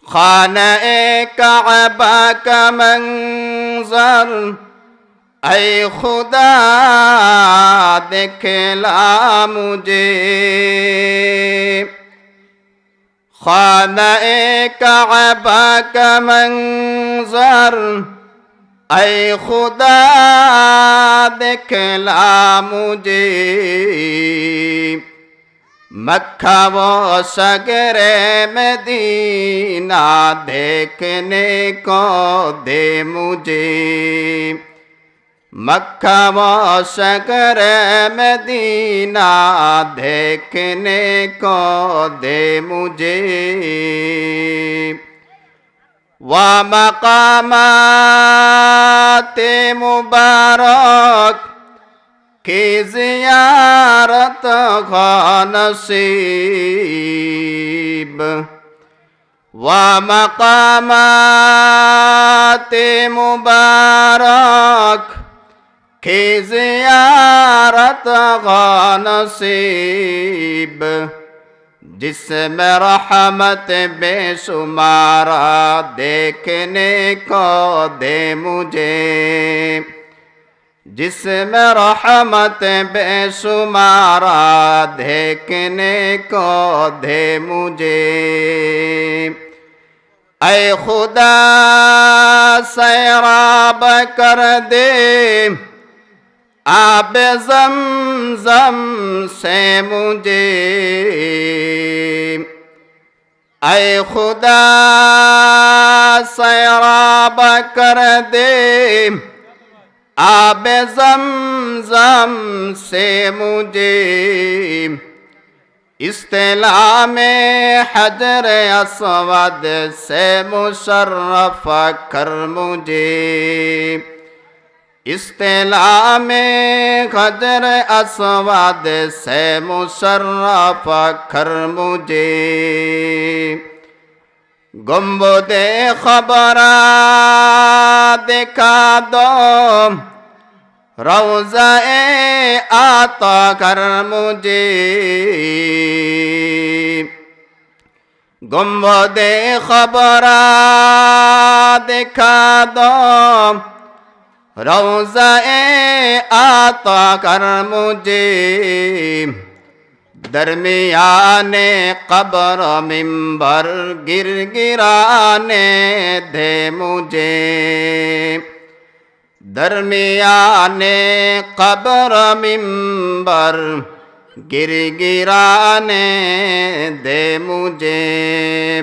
खाना काबा का मंजर ऐ खुदा दिखला मुझे। खाना काबा का मंजर ऐ खुदा दिखला मुझे। मक्का वो सगरे मदीना देखने को दे मुझे। मक्का वो सगरे मदीना देखने को दे मुझे। व मकामात मुबारक की ज़ियारत का नसीब। व मकामात मुबारक की ज़ियारत का नसीब। जिसमें रहमत बेशुमारा देखने को दे मुझे। जिसमें रहमत बेशुमारा देखने को दे मुझे। ऐ खुदा सैराब कर दे आब ज़मज़म से मुझे। ऐ खुदा सैराब कर दे आब ज़मज़म से मुझे। इस्तिला में हजर अस्वद से मुशर्रफ कर मुझे। इस्तिला में हजर अस्वद से मुशर्रफ कर मुझे। गुंबदे खबरा दिखा दो रौज़ा-ए आता कर मुझे। गुंबदे खबरा दिखा दो रौज़ा-ए आता कर मुझे। दरमियाने कब्र मिंबर गिरगिराने दे मुझे। दरमियाने कब्र मिंबर गिरगिराने दे मुझे।